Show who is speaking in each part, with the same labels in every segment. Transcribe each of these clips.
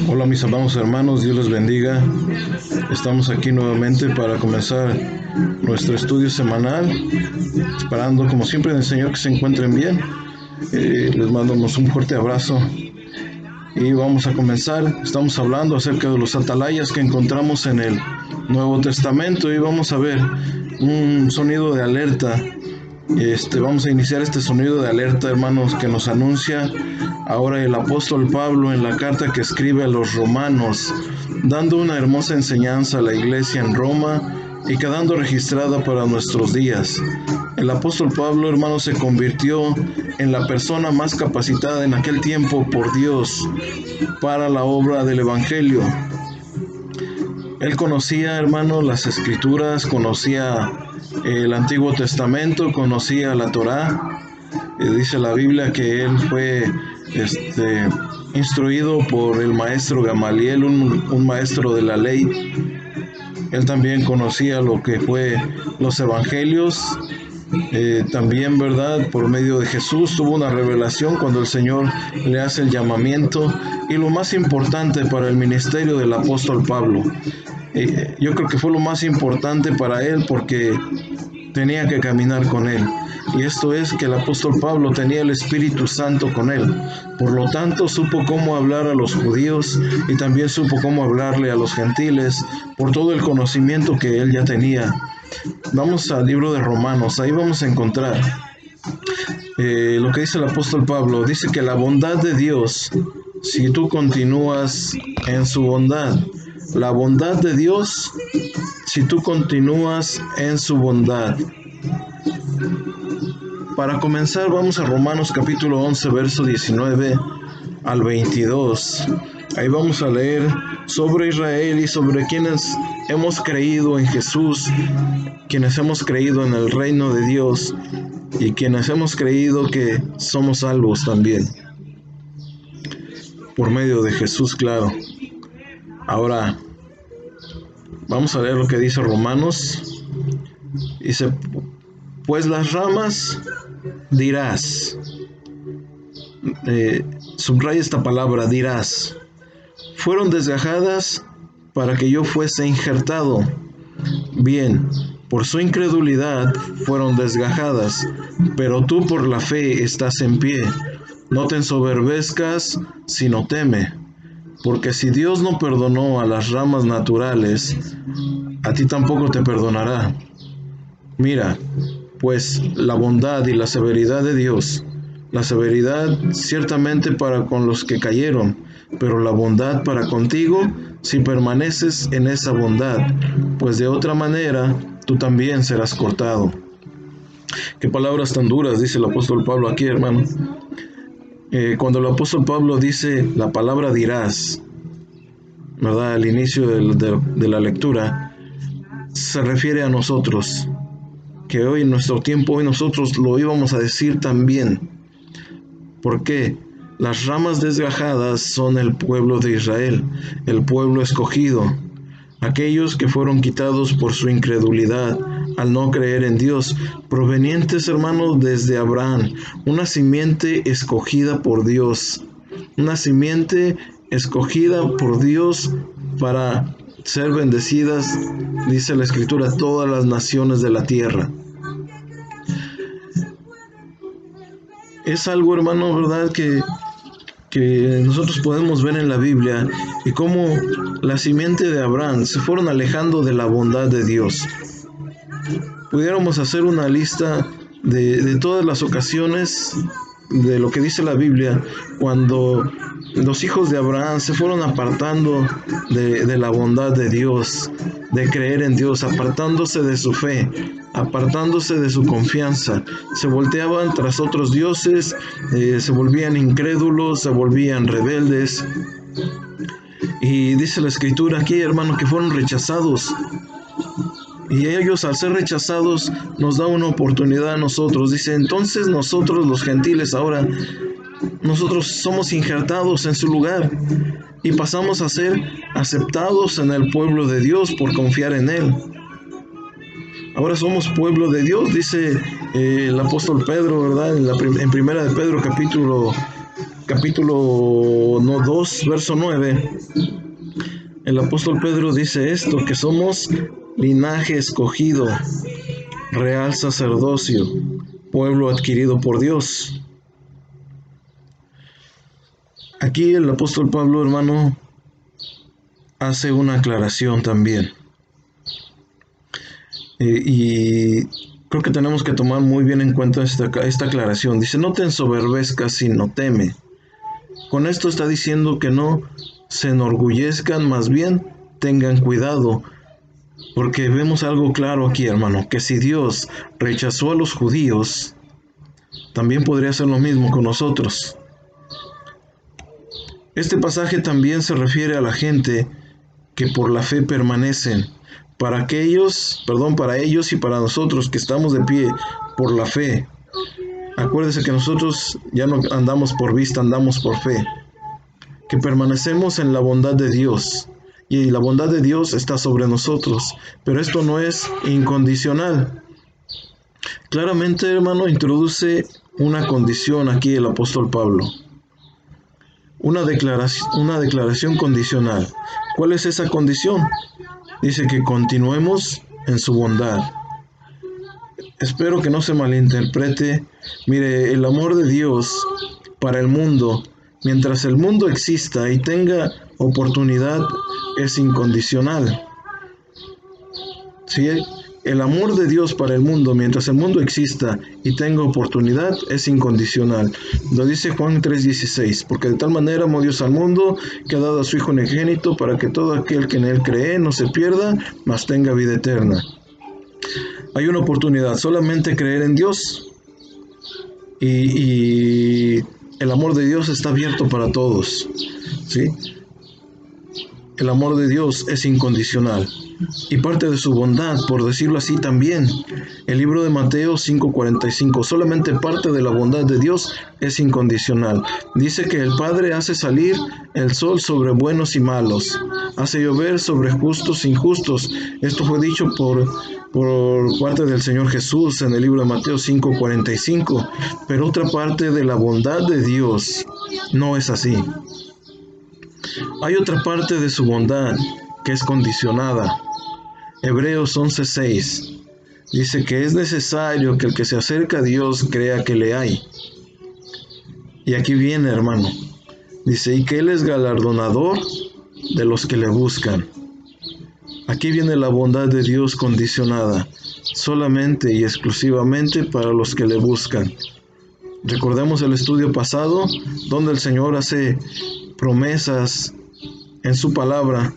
Speaker 1: Hola mis amados hermanos, Dios les bendiga. Estamos aquí nuevamente para comenzar nuestro estudio semanal, esperando como siempre en el Señor que se encuentren bien. Les mandamos un fuerte abrazo y vamos a comenzar. Estamos hablando acerca de los atalayas que encontramos en el Nuevo Testamento y vamos a ver un sonido de alerta. Vamos a iniciar este sonido de alerta, hermanos, que nos anuncia ahora el apóstol Pablo en la carta que escribe a los romanos, dando una hermosa enseñanza a la iglesia en Roma y quedando registrada para nuestros días. El apóstol Pablo, hermanos, se convirtió en la persona más capacitada en aquel tiempo por Dios para la obra del Evangelio. Él conocía, hermanos, las Escrituras, conocía el Antiguo Testamento, conocía la Torá. Dice la Biblia que él fue instruido por el maestro Gamaliel, un maestro de la ley. Él también conocía lo que fue los evangelios. También, ¿verdad? Por medio de Jesús tuvo una revelación cuando el Señor le hace el llamamiento. Y lo más importante para el ministerio del apóstol Pablo, yo creo que fue lo más importante para él porque tenía que caminar con él. Y esto es que el apóstol Pablo tenía el Espíritu Santo con él. Por lo tanto, supo cómo hablar a los judíos y también supo cómo hablarle a los gentiles por todo el conocimiento que él ya tenía. Vamos al libro de Romanos, ahí vamos a encontrar lo que dice el apóstol Pablo. Dice que la bondad de Dios, si tú continúas en su bondad, la bondad de Dios, si tú continúas en su bondad. Para comenzar, vamos a Romanos capítulo 11, verso 19 al 22. Ahí vamos a leer sobre Israel y sobre quienes hemos creído en Jesús, quienes hemos creído en el reino de Dios y quienes hemos creído que somos salvos también, por medio de Jesús, claro. Ahora, vamos a leer lo que dice Romanos. Dice, pues las ramas dirás, subraya esta palabra, dirás, fueron desgajadas para que yo fuese injertado. Bien, por su incredulidad fueron desgajadas, pero tú por la fe estás en pie. No te ensoberbezcas, sino teme, porque si Dios no perdonó a las ramas naturales, a ti tampoco te perdonará. Mira, pues la bondad y la severidad de Dios, la severidad ciertamente para con los que cayeron, pero la bondad para contigo si permaneces en esa bondad, pues de otra manera tú también serás cortado. Qué palabras tan duras dice el apóstol Pablo aquí, hermano. Cuando el apóstol Pablo dice la palabra dirás, ¿verdad? Al inicio de la lectura, se refiere a nosotros, que hoy en nuestro tiempo, hoy nosotros lo íbamos a decir también. ¿Por qué? Las ramas desgajadas son el pueblo de Israel, el pueblo escogido, aquellos que fueron quitados por su incredulidad al no creer en Dios, provenientes, hermanos, desde Abraham, una simiente escogida por Dios, una simiente escogida por Dios para ser bendecidas, dice la Escritura, todas las naciones de la tierra. Es algo, hermano, ¿verdad? Que nosotros podemos ver en la Biblia y cómo la simiente de Abraham se fueron alejando de la bondad de Dios. Pudiéramos hacer una lista de todas las ocasiones de lo que dice la Biblia cuando los hijos de Abraham se fueron apartando de la bondad de Dios, de creer en Dios, apartándose de su fe, apartándose de su confianza, se volteaban tras otros dioses, se volvían incrédulos, se volvían rebeldes. Y dice la Escritura aquí, hermano, que fueron rechazados. Y ellos, al ser rechazados, nos da una oportunidad a nosotros. Dice, entonces nosotros los gentiles ahora, nosotros somos injertados en su lugar y pasamos a ser aceptados en el pueblo de Dios por confiar en Él. Ahora somos pueblo de Dios, dice el apóstol Pedro, ¿verdad? En primera de Pedro, capítulo 2, verso 9, el apóstol Pedro dice esto, que somos linaje escogido, real sacerdocio, pueblo adquirido por Dios. Aquí el apóstol Pablo, hermano, hace una aclaración también. Y creo que tenemos que tomar muy bien en cuenta esta aclaración. Dice, no te ensoberbezcas, sino teme. Con esto está diciendo que no se enorgullezcan, más bien tengan cuidado. Porque vemos algo claro aquí, hermano, que si Dios rechazó a los judíos, también podría hacer lo mismo con nosotros. Este pasaje también se refiere a la gente que por la fe permanecen. Para ellos y para nosotros que estamos de pie por la fe. Acuérdese que nosotros ya no andamos por vista, andamos por fe. Que permanecemos en la bondad de Dios. Y la bondad de Dios está sobre nosotros. Pero esto no es incondicional. Claramente, hermano, introduce una condición aquí el apóstol Pablo. Una declaración condicional. ¿Cuál es esa condición? Dice que continuemos en su bondad. Espero que no se malinterprete. Mire, el amor de Dios para el mundo, mientras el mundo exista y tenga oportunidad, es incondicional. ¿Sí? El amor de Dios para el mundo, mientras el mundo exista y tenga oportunidad, es incondicional. Lo dice Juan 3:16, porque de tal manera amó Dios al mundo, que ha dado a su Hijo unigénito, para que todo aquel que en él cree no se pierda, mas tenga vida eterna. Hay una oportunidad, solamente creer en Dios. Y el amor de Dios está abierto para todos. ¿Sí? El amor de Dios es incondicional. Y parte de su bondad, por decirlo así también. El libro de Mateo 5:45, solamente parte de la bondad de Dios es incondicional. Dice que el Padre hace salir el sol sobre buenos y malos, hace llover sobre justos e injustos. Esto fue dicho por parte del Señor Jesús en el libro de Mateo 5:45. Pero otra parte de la bondad de Dios no es así. Hay otra parte de su bondad que es condicionada. Hebreos 11:6 dice que es necesario que el que se acerca a Dios crea que le hay. Y aquí viene, hermano, dice, y que Él es galardonador de los que le buscan. Aquí viene la bondad de Dios condicionada, solamente y exclusivamente para los que le buscan. Recordemos el estudio pasado, donde el Señor hace promesas en su palabra,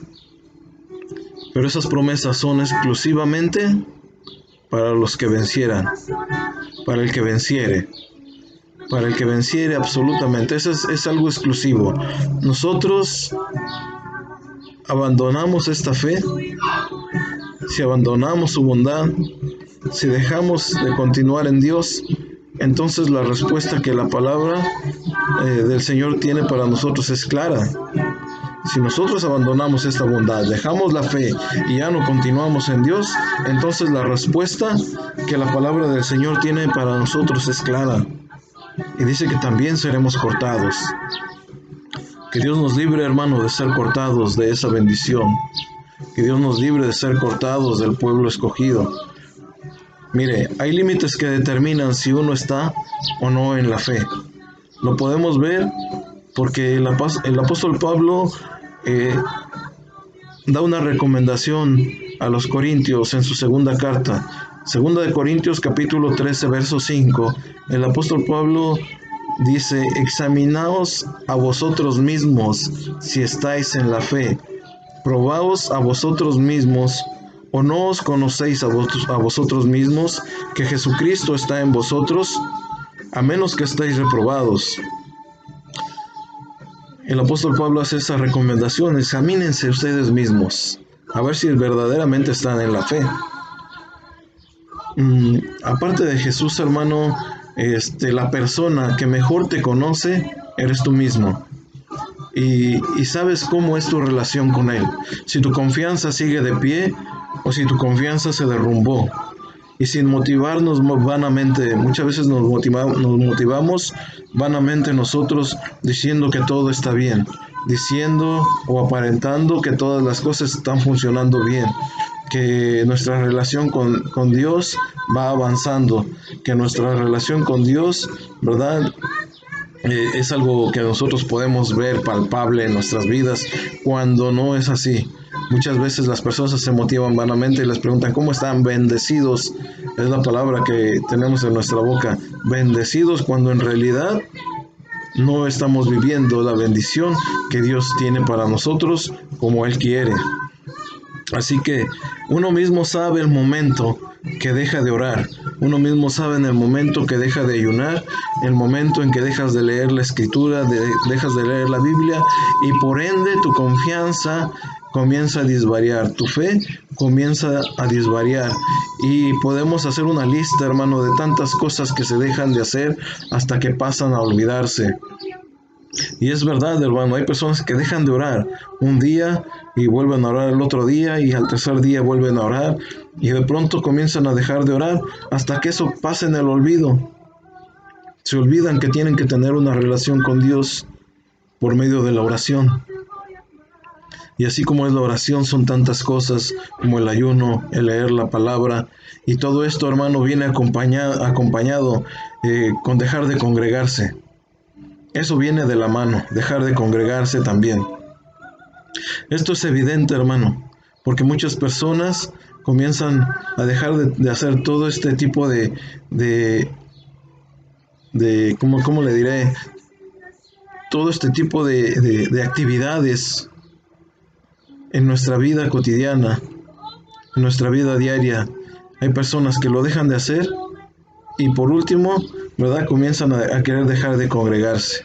Speaker 1: pero esas promesas son exclusivamente para los que vencieran, para el que venciere absolutamente. Eso es algo exclusivo. Nosotros abandonamos esta fe, si abandonamos su bondad, si dejamos de continuar en Dios, entonces la respuesta que la palabra del Señor tiene para nosotros es clara. Si nosotros abandonamos esta bondad, dejamos la fe y ya no continuamos en Dios, entonces la respuesta que la palabra del Señor tiene para nosotros es clara. Y dice que también seremos cortados. Que Dios nos libre, hermano, de ser cortados de esa bendición. Que Dios nos libre de ser cortados del pueblo escogido. Mire, hay límites que determinan si uno está o no en la fe. Lo podemos ver porque el apóstol Pablo da una recomendación a los corintios en su segunda carta. Segunda de Corintios capítulo 13, verso 5. El apóstol Pablo dice, examinaos a vosotros mismos si estáis en la fe. Probaos a vosotros mismos, o no os conocéis a vosotros mismos que Jesucristo está en vosotros, a menos que estéis reprobados. El apóstol Pablo hace esa recomendación, examínense ustedes mismos, a ver si verdaderamente están en la fe. Aparte de Jesús, hermano, la persona que mejor te conoce eres tú mismo. Y sabes cómo es tu relación con Él. Si tu confianza sigue de pie o si tu confianza se derrumbó. y sin motivarnos vanamente. Muchas veces nos motivamos vanamente nosotros diciendo que todo está bien, diciendo o aparentando que todas las cosas están funcionando bien, que nuestra relación con Dios va avanzando, que nuestra relación con Dios, ¿verdad? Es algo que nosotros podemos ver palpable en nuestras vidas cuando no es así. Muchas veces las personas se motivan vanamente y les preguntan cómo están bendecidos. Es la palabra que tenemos en nuestra boca, bendecidos, cuando en realidad no estamos viviendo la bendición que Dios tiene para nosotros como Él quiere. Así que uno mismo sabe el momento que deja de orar, uno mismo sabe en el momento que deja de ayunar, el momento en que dejas de leer la escritura, dejas de leer la Biblia, y por ende tu confianza comienza a disvariar, tu fe comienza a disvariar, y podemos hacer una lista, hermano, de tantas cosas que se dejan de hacer hasta que pasan a olvidarse. Y es verdad, hermano, hay personas que dejan de orar un día y vuelven a orar el otro día y al tercer día vuelven a orar y de pronto comienzan a dejar de orar hasta que eso pase en el olvido. Se olvidan que tienen que tener una relación con Dios por medio de la oración. Y así como es la oración, son tantas cosas como el ayuno, el leer la palabra, y todo esto, hermano, viene acompañado con dejar de congregarse. Eso viene de la mano, dejar de congregarse también. Esto es evidente, hermano, porque muchas personas comienzan a dejar de hacer todo este tipo ¿cómo le diré? Todo este tipo de actividades en nuestra vida cotidiana, en nuestra vida diaria. Hay personas que lo dejan de hacer y por último, ¿verdad? Comienzan a querer dejar de congregarse.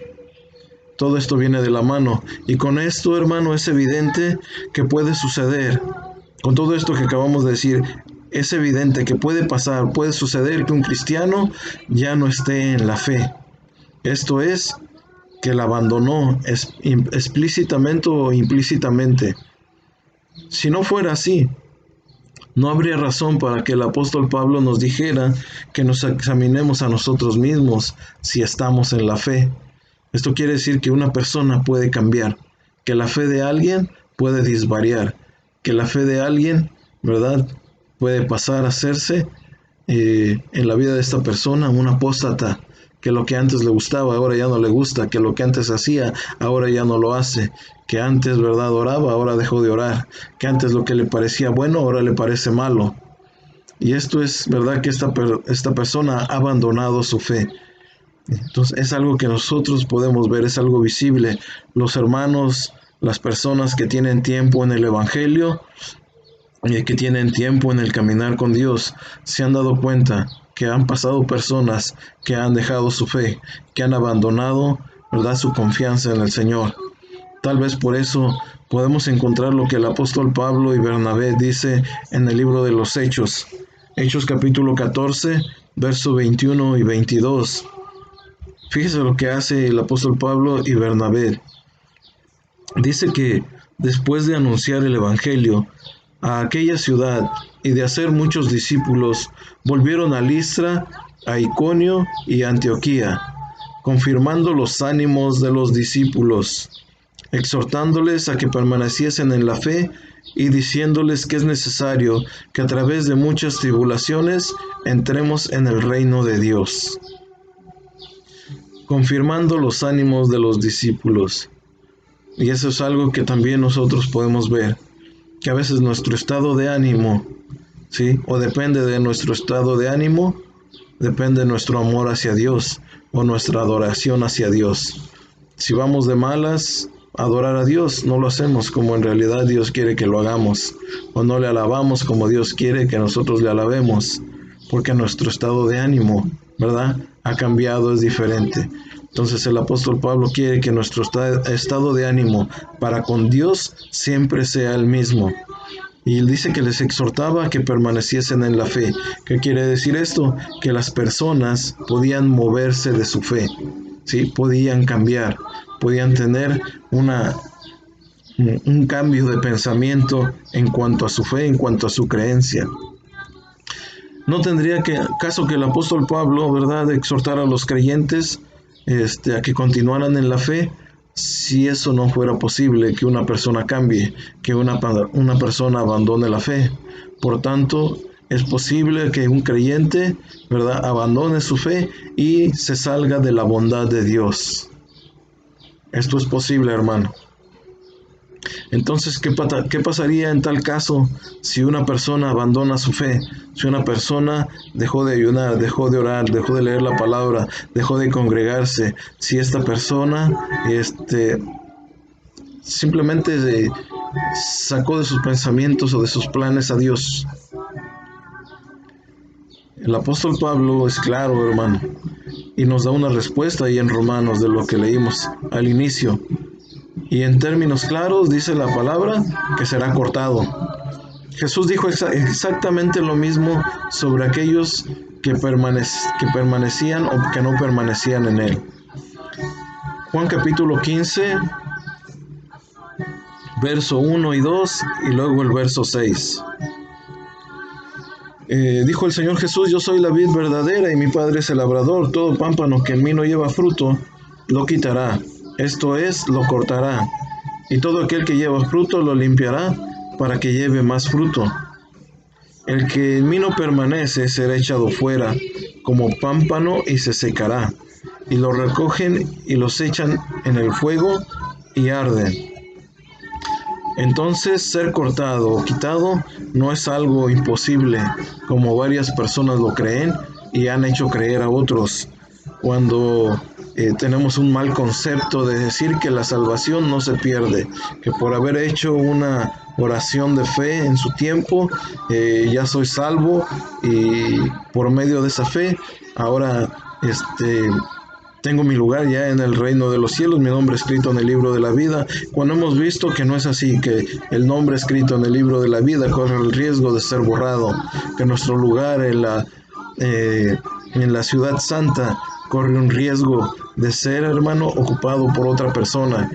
Speaker 1: Todo esto viene de la mano. Y con esto, hermano, es evidente que puede suceder. Con todo esto que acabamos de decir, es evidente que puede pasar, puede suceder que un cristiano ya no esté en la fe. Esto es, que la abandonó explícitamente o implícitamente. Si no fuera así, no habría razón para que el apóstol Pablo nos dijera que nos examinemos a nosotros mismos si estamos en la fe. Esto quiere decir que una persona puede cambiar, que la fe de alguien puede disvariar, que la fe de alguien, ¿verdad?, puede pasar a hacerse en la vida de esta persona un apóstata, que lo que antes le gustaba ahora ya no le gusta, que lo que antes hacía ahora ya no lo hace, que antes, ¿verdad?, oraba, ahora dejó de orar, que antes lo que le parecía bueno ahora le parece malo. Y esto es verdad que esta persona ha abandonado su fe. Entonces es algo que nosotros podemos ver, es algo visible. Los hermanos, las personas que tienen tiempo en el Evangelio y que tienen tiempo en el caminar con Dios, se han dado cuenta que han pasado personas que han dejado su fe, que han abandonado, ¿verdad?, su confianza en el Señor. Tal vez por eso podemos encontrar lo que el apóstol Pablo y Bernabé dice en el libro de los Hechos. Hechos capítulo 14, verso 21 y 22. Fíjese lo que hace el apóstol Pablo y Bernabé. Dice que después de anunciar el Evangelio a aquella ciudad y de hacer muchos discípulos, volvieron a Listra, a Iconio y a Antioquía, confirmando los ánimos de los discípulos, exhortándoles a que permaneciesen en la fe y diciéndoles que es necesario que a través de muchas tribulaciones entremos en el reino de Dios. Confirmando los ánimos de los discípulos. Y eso es algo que también nosotros podemos ver, que a veces nuestro estado de ánimo, ¿sí?, o depende de nuestro estado de ánimo, depende de nuestro amor hacia Dios o nuestra adoración hacia Dios. Si vamos de malas a adorar a Dios, no lo hacemos como en realidad Dios quiere que lo hagamos, o no le alabamos como Dios quiere que nosotros le alabemos, porque nuestro estado de ánimo, ¿verdad?, ha cambiado, es diferente. Entonces el apóstol Pablo quiere que nuestro estado de ánimo para con Dios siempre sea el mismo. Y él dice que les exhortaba a que permaneciesen en la fe. ¿Qué quiere decir esto? Que las personas podían moverse de su fe, ¿sí? Podían cambiar, podían tener un cambio de pensamiento en cuanto a su fe, en cuanto a su creencia. No tendría caso que el apóstol Pablo, ¿verdad?, exhortara a los creyentes a que continuaran en la fe, si eso no fuera posible, que una persona cambie, que una persona abandone la fe. Por tanto, es posible que un creyente, ¿verdad?, abandone su fe y se salga de la bondad de Dios. Esto es posible, hermano. Entonces, ¿qué pasaría en tal caso si una persona abandona su fe? Si una persona dejó de ayunar, dejó de orar, dejó de leer la palabra, dejó de congregarse, si esta persona simplemente sacó de sus pensamientos o de sus planes a Dios. El apóstol Pablo es claro, hermano, y nos da una respuesta ahí en Romanos de lo que leímos al inicio. Y en términos claros dice la palabra que será cortado. Jesús dijo exactamente lo mismo sobre aquellos que permanecían o que no permanecían en él. Juan capítulo 15, verso 1 y 2 y luego el verso 6. Dijo el Señor Jesús: yo soy la vid verdadera y mi Padre es el labrador. Todo pámpano que en mí no lleva fruto, lo quitará. Esto es, lo cortará. Y todo aquel que lleva fruto, lo limpiará para que lleve más fruto. El que en mí no permanece será echado fuera como pámpano y se secará. Y lo recogen y los echan en el fuego y arden. Entonces, ser cortado o quitado no es algo imposible, como varias personas lo creen y han hecho creer a otros, cuando tenemos un mal concepto de decir que la salvación no se pierde, que por haber hecho una oración de fe en su tiempo, ya soy salvo y por medio de esa fe, ahora tengo mi lugar ya en el reino de los cielos, mi nombre escrito en el libro de la vida, cuando hemos visto que no es así, que el nombre escrito en el libro de la vida corre el riesgo de ser borrado, que nuestro lugar en la ciudad santa corre un riesgo de ser, hermano, ocupado por otra persona.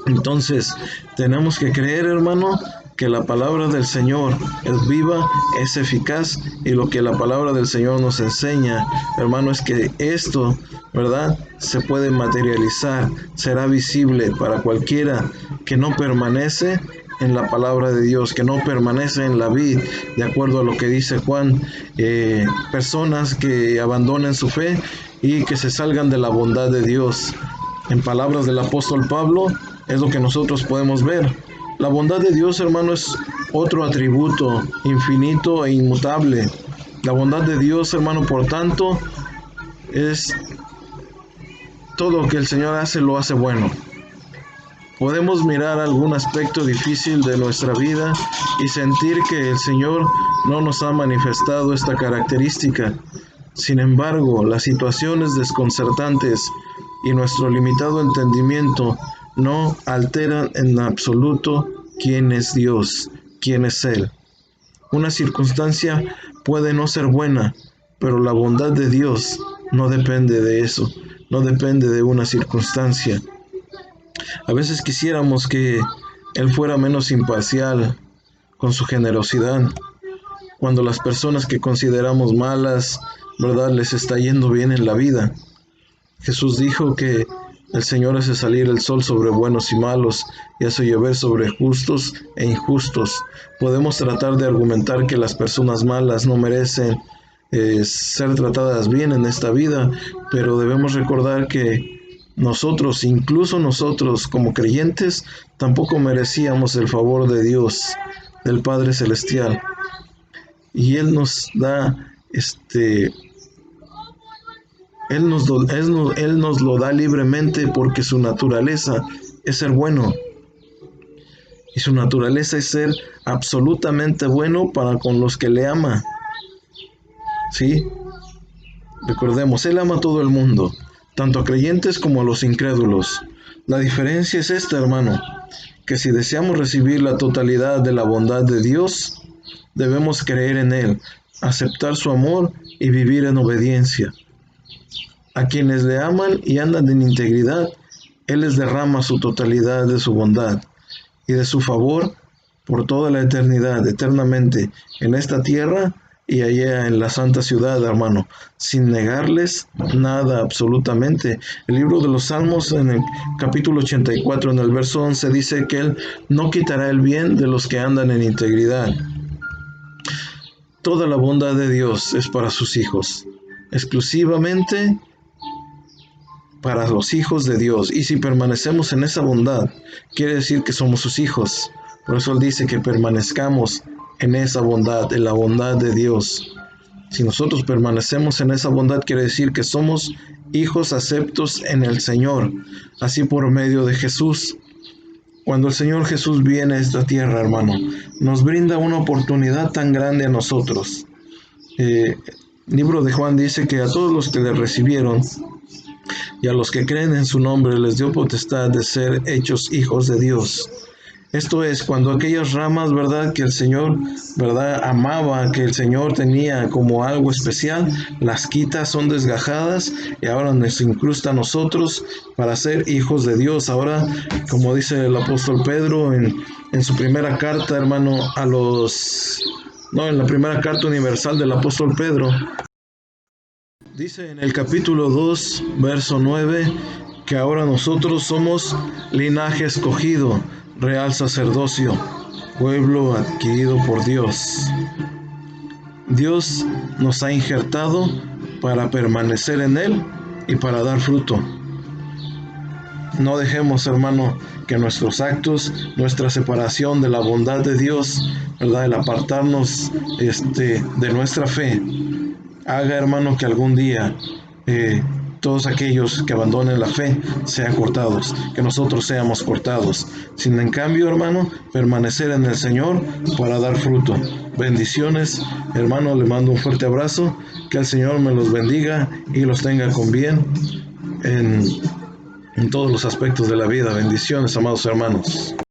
Speaker 1: Entonces, tenemos que creer, hermano, que la palabra del Señor es viva, es eficaz, y lo que la palabra del Señor nos enseña, hermano, es que esto, ¿verdad?, se puede materializar, será visible para cualquiera que no permanece en la palabra de Dios, que no permanece en la vid, de acuerdo a lo que dice Juan, personas que abandonen su fe y que se salgan de la bondad de Dios. En palabras del apóstol Pablo, es lo que nosotros podemos ver. La bondad de Dios, hermano, es otro atributo infinito e inmutable. La bondad de Dios, hermano, por tanto, es todo lo que el Señor hace, lo hace bueno. Podemos mirar algún aspecto difícil de nuestra vida y sentir que el Señor no nos ha manifestado esta característica. Sin embargo, las situaciones desconcertantes y nuestro limitado entendimiento no alteran en absoluto quién es Dios, quién es Él. Una circunstancia puede no ser buena, pero la bondad de Dios no depende de eso, no depende de una circunstancia. A veces quisiéramos que Él fuera menos imparcial con su generosidad, cuando las personas que consideramos malas, ¿verdad?, les está yendo bien en la vida. Jesús dijo que el Señor hace salir el sol sobre buenos y malos y hace llover sobre justos e injustos. Podemos tratar de argumentar que las personas malas no merecen ser tratadas bien en esta vida, pero debemos recordar que nosotros, incluso nosotros como creyentes, tampoco merecíamos el favor de Dios, del Padre Celestial. Y Él nos da Él nos lo da libremente porque su naturaleza es ser bueno. Y su naturaleza es ser absolutamente bueno para con los que le ama. ¿Sí? Recordemos, Él ama a todo el mundo, tanto a creyentes como a los incrédulos. La diferencia es esta, hermano, que si deseamos recibir la totalidad de la bondad de Dios, debemos creer en Él, aceptar su amor y vivir en obediencia. A quienes le aman y andan en integridad, Él les derrama su totalidad de su bondad y de su favor por toda la eternidad, eternamente, en esta tierra y allá en la santa ciudad, hermano, sin negarles nada absolutamente. El libro de los Salmos, en el capítulo 84, en el verso 11, dice que Él no quitará el bien de los que andan en integridad. Toda la bondad de Dios es para sus hijos, exclusivamente para los hijos de Dios. Y si permanecemos en esa bondad, quiere decir que somos sus hijos. Por eso Él dice que permanezcamos en esa bondad, en la bondad de Dios. Si nosotros permanecemos en esa bondad, quiere decir que somos hijos aceptos en el Señor, así por medio de Jesús. Cuando el Señor Jesús viene a esta tierra, hermano, nos brinda una oportunidad tan grande a nosotros. El libro de Juan dice que a todos los que le recibieron y a los que creen en su nombre les dio potestad de ser hechos hijos de Dios. Esto es, cuando aquellas ramas, ¿verdad?, que el Señor, ¿verdad?, amaba, que el Señor tenía como algo especial, las quita, son desgajadas y ahora nos incrusta a nosotros para ser hijos de Dios. Ahora, como dice el apóstol Pedro en su primera carta, hermano, en la primera carta universal del apóstol Pedro, dice en el capítulo 2, verso 9, que ahora nosotros somos linaje escogido, real sacerdocio, pueblo adquirido por Dios. Dios nos ha injertado para permanecer en Él y para dar fruto. No dejemos, hermano, que nuestros actos, nuestra separación de la bondad de Dios, ¿verdad?, el apartarnos de nuestra fe, haga, hermano, que algún día todos aquellos que abandonen la fe sean cortados, que nosotros seamos cortados, sin en cambio, hermano, permanecer en el Señor para dar fruto. Bendiciones, hermano, le mando un fuerte abrazo, que el Señor me los bendiga y los tenga con bien en todos los aspectos de la vida. Bendiciones, amados hermanos.